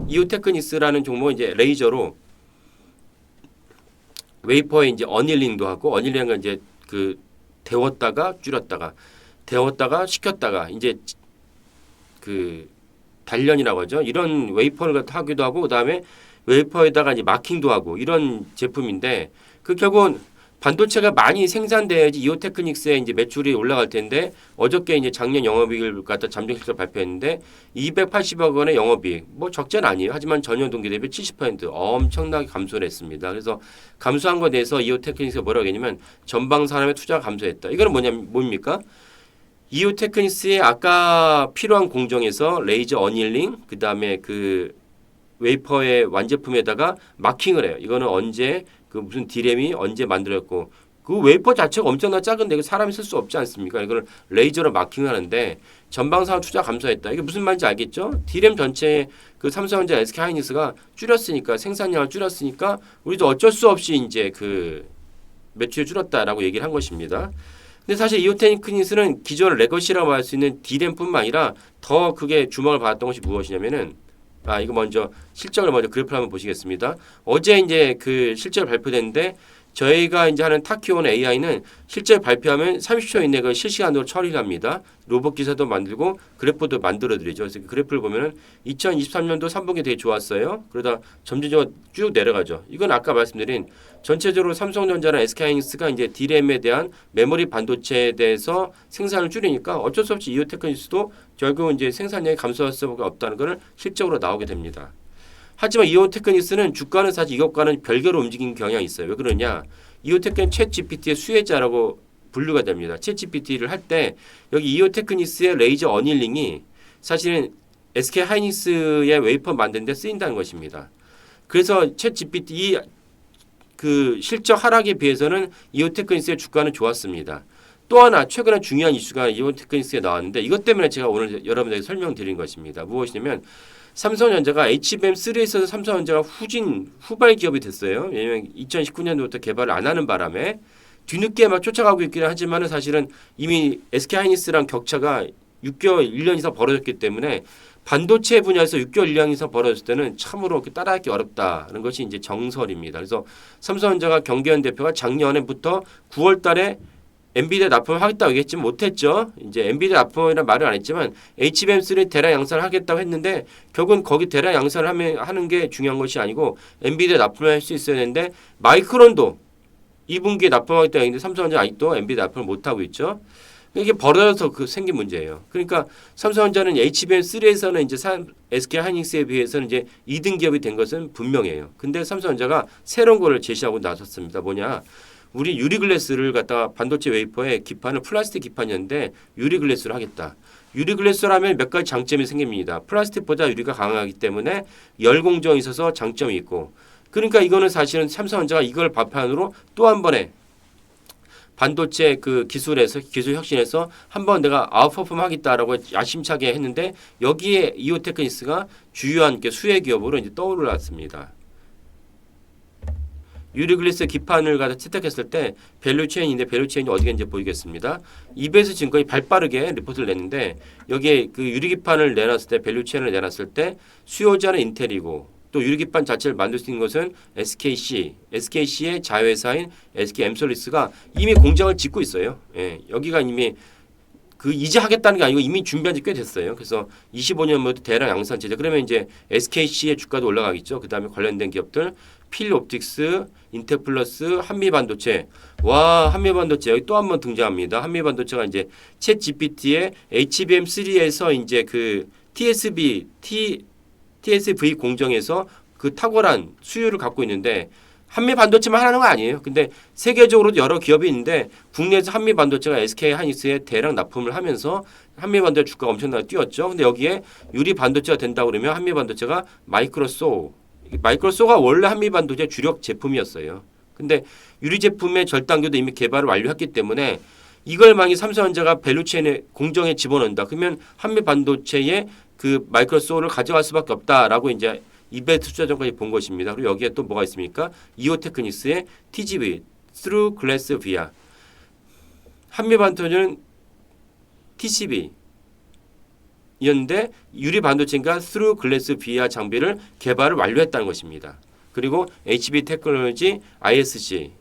이오테크닉스라는 종목은 이제 레이저로 웨이퍼에 이제 어닐링도 하고 어닐링은 이제 그 데웠다가 줄였다가 데웠다가 식혔다가 이제 그 단련이라고 하죠. 이런 웨이퍼를 하기도 하고 그다음에 웨이퍼에다가 이제 마킹도 하고 이런 제품인데 그 결국은 반도체가 많이 생산돼야지 이오테크닉스의 이제 매출이 올라갈 텐데 어저께 이제 작년 영업이익을 갖다 잠정실적 발표했는데 280억 원의 영업이익 뭐 적자는 아니에요. 하지만 전년 동기 대비 70% 엄청나게 감소를 했습니다. 그래서 감소한 것에 대해서 이오테크닉스가 뭐라고 했냐면 전방 산업의 투자가 감소했다. 이거는 뭡니까? 이오테크닉스의 아까 필요한 공정에서 레이저 어닐링 그다음에 그 웨이퍼의 완제품에다가 마킹을 해요. 이거는 언제 그 무슨 디램이 언제 만들었고 그 웨이퍼 자체가 엄청나 작은데 그 사람이 쓸 수 없지 않습니까? 이걸 레이저로 마킹하는데 전방산업 투자 감소했다. 이게 무슨 말인지 알겠죠? 디램 전체 그 삼성전자, SK하이닉스가 줄였으니까 생산량을 줄였으니까 우리도 어쩔 수 없이 이제 그 매출이 줄었다라고 얘기를 한 것입니다. 근데 사실 이오테크닉스는 기존 레거시라고 할 수 있는 디램뿐만 아니라 더 크게 주목을 받았던 것이 무엇이냐면은 이거 먼저 실적을 먼저 그래프를 한번 보시겠습니다. 어제 이제 그 실적 발표됐는데 저희가 이제 하는 타키온 AI는 실제 발표하면 30초 이내 그 실시간으로 처리를 합니다. 로봇 기사도 만들고 그래프도 만들어 드리죠. 그래서 그 그래프를 보면은 2023년도 3분기 되게 좋았어요. 그러다 점진적으로 쭉 내려가죠. 이건 아까 말씀드린 전체적으로 삼성전자나 SK하이닉스가 이제 D램에 대한 메모리 반도체에 대해서 생산을 줄이니까 어쩔 수 없이 이오테크닉스도 결국은 이제 생산량이 감소할 수밖에 없다는 것을 실적으로 나오게 됩니다. 하지만 이오테크닉스는 주가는 사실 이것과는 별개로 움직이는 경향이 있어요. 왜 그러냐? 이오테크는 챗 GPT의 수혜자라고 분류가 됩니다. 챗 GPT를 할 때 여기 이오테크닉스의 레이저 어닐링이 사실은 SK 하이닉스의 웨이퍼 만드는 데 쓰인다는 것입니다. 그래서 챗 GPT 그 실적 하락에 비해서는 이오테크닉스의 주가는 좋았습니다. 또 하나 최근에 중요한 이슈가 이오테크닉스에 나왔는데 이것 때문에 제가 오늘 여러분에게 설명드린 것입니다. 무엇이냐면 삼성전자가 HBM3에 있어서 삼성전자가 후발 기업이 됐어요. 왜냐하면 2019년도부터 개발을 안 하는 바람에 뒤늦게 막 쫓아가고 있기는 하지만 사실은 이미 SK하이닉스랑 격차가 6개월, 1년 이상 벌어졌기 때문에 반도체 분야에서 6개월, 1년 이상 벌어졌을 때는 참으로 따라하기 어렵다는 것이 이제 정설입니다. 그래서 삼성전자가 경계현 대표가 작년에부터 9월 달에 엔비디아 납품을 하겠다고 얘기했지 못했죠. 이제 엔비디아 납품이라는 말을 안 했지만 HBM3 대량 양산을 하겠다고 했는데 결국은 거기 대량 양산을 하는 게 중요한 것이 아니고 엔비디아 납품을 할 수 있어야 되는데 마이크론도 2분기에 납품하겠다고 했는데 삼성전자 아직도 엔비디아 납품을 못하고 있죠. 이게 벌어져서 생긴 문제예요. 그러니까 삼성전자는 HBM3에서는 이제 SK하이닉스에 비해서는 이제 2등 기업이 된 것은 분명해요. 근데 삼성전자가 새로운 거를 제시하고 나섰습니다. 뭐냐? 우리 유리글래스를 갖다가 반도체 웨이퍼에 기판을 플라스틱 기판이었는데 유리글래스를 하겠다. 유리글래스를 하면 몇 가지 장점이 생깁니다. 플라스틱보다 유리가 강하기 때문에 열 공정이 있어서 장점이 있고 그러니까 이거는 사실은 삼성전자가 이걸 바탕으로 또 한 번에 반도체 그 기술 혁신에서 한번 내가 아웃퍼폼 하겠다라고 야심차게 했는데 여기에 이오테크닉스가 주요한 수혜 기업으로 이제 떠올랐습니다. 유리글래스 기판을 갖다 채택했을 때 밸류체인인데 밸류체인이 어디가 이제 보이겠습니다. EBS 증권이 발빠르게 리포트를 냈는데 여기에 그 유리기판을 내놨을 때 밸류체인을 내놨을 때 수요자는 인텔이고 또 유리기판 자체를 만들 수 있는 것은 SKC의 자회사인 SK엠솔리스가 이미 공장을 짓고 있어요. 예, 여기가 이미 이제 하겠다는 게 아니고 이미 준비한 지 꽤 됐어요. 그래서 25년부터 대량 양산 체제. 그러면 이제 SKC의 주가도 올라가겠죠. 그다음에 관련된 기업들 필옵틱스, 인텍플러스, 한미반도체. 와, 한미반도체 여기 또 한 번 등장합니다. 한미반도체가 이제 챗 GPT의 HBM3에서 이제 그 TSV 공정에서 그 탁월한 수요를 갖고 있는데 한미 반도체만 하는 거 아니에요. 근데 세계적으로도 여러 기업이 있는데 국내에서 한미 반도체가 SK 하이닉스에 대량 납품을 하면서 한미 반도체 주가가 엄청나게 뛰었죠. 근데 여기에 유리 반도체가 된다고 그러면 한미 반도체가 마이크로소가 원래 한미 반도체 주력 제품이었어요. 근데 유리 제품의 절단교도 이미 개발을 완료했기 때문에 이걸 만약 삼성전자가 밸류체인에 공정에 집어넣는다. 그러면 한미 반도체의 그 마이크로소를 가져갈 수밖에 없다라고 이제 이베트 투자전까지 본 것입니다. 그리고 여기에 또 뭐가 있습니까? 이오테크닉스의 TGV, Through Glass Via. 한미반도체는 TCB, 이었는데 유리 반도체인가 스루 글래스 비아 장비를 개발을 완료했다는 것입니다. 그리고 HB 테크놀로지, ISC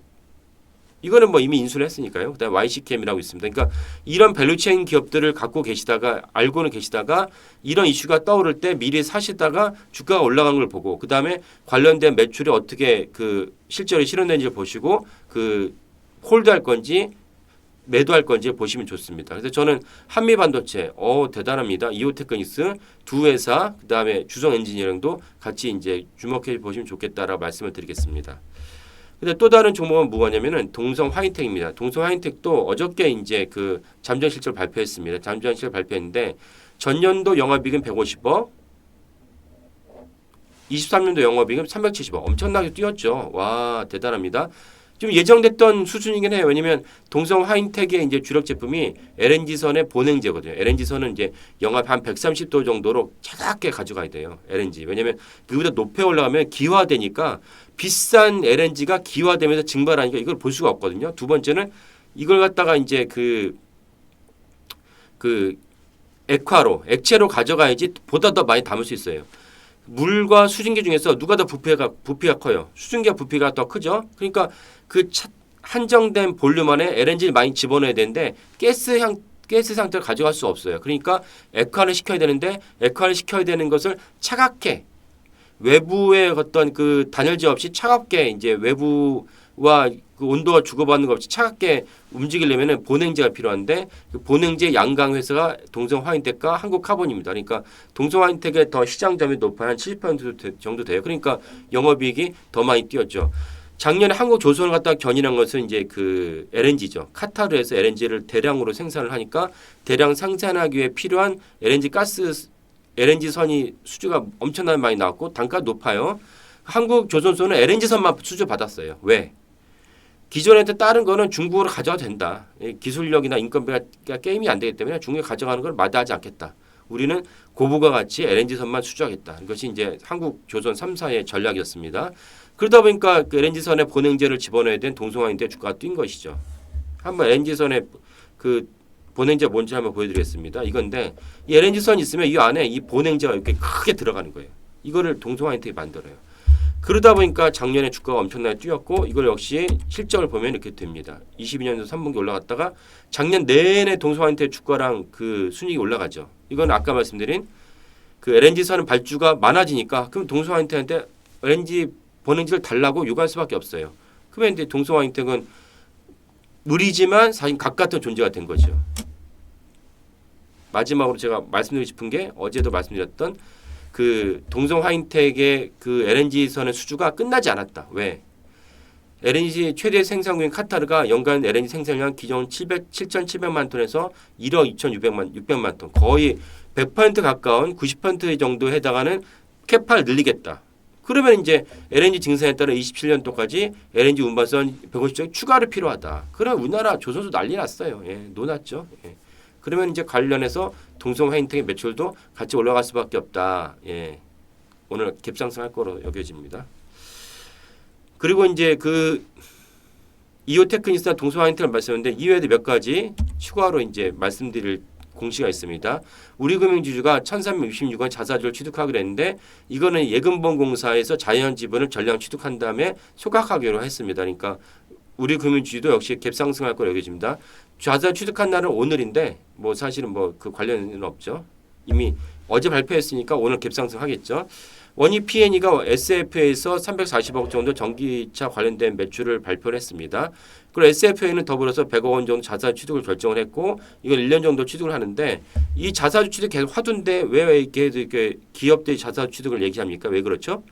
이거는 뭐 이미 인수를 했으니까요. 그다음에 YCKM이라고 있습니다. 그러니까 이런 밸류체인 기업들을 갖고 계시다가 알고는 계시다가 이런 이슈가 떠오를 때 미리 사시다가 주가가 올라간 걸 보고 그다음에 관련된 매출이 어떻게 그 실제로 실현되는지 보시고 그 홀드할 건지 매도할 건지 보시면 좋습니다. 그래서 저는 한미 반도체 대단합니다. 이오테크닉스 두 회사 그다음에 주성 엔지니어링도 같이 이제 주목해 보시면 좋겠다라고 말씀을 드리겠습니다. 근데 또 다른 종목은 뭐냐면은 동성 화이텍입니다. 동성 화이텍도 어저께 이제 그 잠정 실적 발표했습니다. 잠정 실적 발표했는데 전년도 영업이익은 150억, 23년도 영업이익은 370억. 엄청나게 뛰었죠. 와, 대단합니다. 좀 예정됐던 수준이긴 해요. 왜냐면 동성 화이텍의 이제 주력 제품이 LNG선의 본행제거든요. LNG선은 이제 영하 한 130도 정도로 차갑게 가져가야 돼요. LNG. 왜냐면 그보다 높이 올라가면 기화되니까 비싼 LNG가 기화되면서 증발하니까 이걸 볼 수가 없거든요. 두 번째는 이걸 갖다가 이제 그 액화로 액체로 가져가야지 보다 더 많이 담을 수 있어요. 물과 수증기 중에서 누가 더 부피가 커요? 수증기가 부피가 더 크죠. 그러니까 그 한정된 볼륨 안에 LNG를 많이 집어넣어야 되는데 가스 상태를 가져갈 수 없어요. 그러니까 액화를 시켜야 되는데 액화를 시켜야 되는 것을 차갑게 외부의 어떤 그 단열재 없이 차갑게 이제 외부와 그 온도가 주고받는 것 없이 차갑게 움직이려면은 본행제가 필요한데 그 본행제 양강 회사가 동성 화이텍과 한국카본입니다. 그러니까 동성 화이텍의 더 시장점이 높아야 한 70% 정도 돼요. 그러니까 영업이익이 더 많이 뛰었죠. 작년에 한국 조선을 갖다가 견인한 것은 이제 그 LNG죠. 카타르에서 LNG를 대량으로 생산을 하니까 대량 생산하기 위해 필요한 LNG 선이 수주가 엄청나게 많이 나왔고 단가 높아요. 한국 조선소는 LNG 선만 수주 받았어요. 왜? 기존에 다른 거는 중국으로 가져가도 된다. 기술력이나 인건비가 게임이 안 되기 때문에 중국에 가져가는 걸 마다하지 않겠다. 우리는 고부가 가치 LNG 선만 수주하겠다. 이것이 이제 한국 조선 3사의 전략이었습니다. 그러다 보니까 그 LNG 선에 본행제를 집어넣어야 된 동성화인데 주가가 뛴 것이죠. 한번 LNG 선에 그 본행제 뭔지 한번 보여드리겠습니다. 이건데 이 LNG 선 있으면 이 안에 이 본행제가 이렇게 크게 들어가는 거예요. 이거를 동성화인텍이 만들어요. 그러다 보니까 작년에 주가가 엄청나게 뛰었고 이걸 역시 실적을 보면 이렇게 됩니다. 22년도 3분기 올라갔다가 작년 내내 동성화인텍 주가랑 그 순이익이 올라가죠. 이건 아까 말씀드린 그 LNG 선은 발주가 많아지니까 그럼 동성화인텍한테 LNG 본행제를 달라고 요구할 수밖에 없어요. 그러면 이제 동성화인텍은 무리지만 사실 각 같은 존재가 된 거죠. 마지막으로 제가 말씀드리고 싶은 게 어제도 말씀드렸던 그 동성 화이텍의 그 LNG 선의 수주가 끝나지 않았다. 왜? LNG 최대 생산국인 카타르가 연간 LNG 생산량 기존 7,700만 톤에서 1억 2,600만 톤, 거의 100% 가까운 90% 정도에 해당하는 캐파를 늘리겠다. 그러면 이제 LNG 증산에 따라 27년도까지 LNG 운반선 150척이 추가로 필요하다. 그럼 우리나라 조선소 난리 났어요. 예, 논았죠. 예. 그러면 이제 관련해서 동성 화이텍의 매출도 같이 올라갈 수밖에 없다. 예. 오늘 갭상승할 거로 여겨집니다. 그리고 이제 그 이오테크닉스나 동성 화이텍을 말씀했는데 이외에도 몇 가지 추가로 이제 말씀드릴 공시가 있습니다. 우리금융지주가 1,366원 자사주를 취득하기로 했는데 이거는 예금보험공사에서 자연지분을 전량 취득한 다음에 소각하기로 했습니다. 그러니까 우리금융지주도 역시 갭상승할 거로 여겨집니다. 자사 취득한 날은 오늘인데 뭐 사실은 뭐 그 관련은 없죠. 이미 어제 발표했으니까 오늘 갭상승 하겠죠. 원희 P&E가 SFA에서 340억 정도 전기차 관련된 매출을 발표를 했습니다. 그리고 SFA는 더불어서 100억 원 정도 자사 취득을 결정을 했고 이걸 1년 정도 취득을 하는데 이 자사 취득 계속 화두인데 왜 이렇게 기업들이 자사 취득을 얘기합니까? 왜 그렇죠?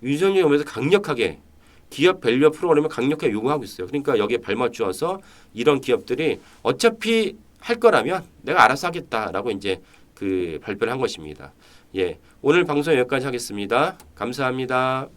윤석열 정부에서 강력하게 기업 밸류 프로그램을 강력하게 요구하고 있어요. 그러니까 여기에 발맞추어서 이런 기업들이 어차피 할 거라면 내가 알아서 하겠다라고 이제 그 발표를 한 것입니다. 예, 오늘 방송 여기까지 하겠습니다. 감사합니다.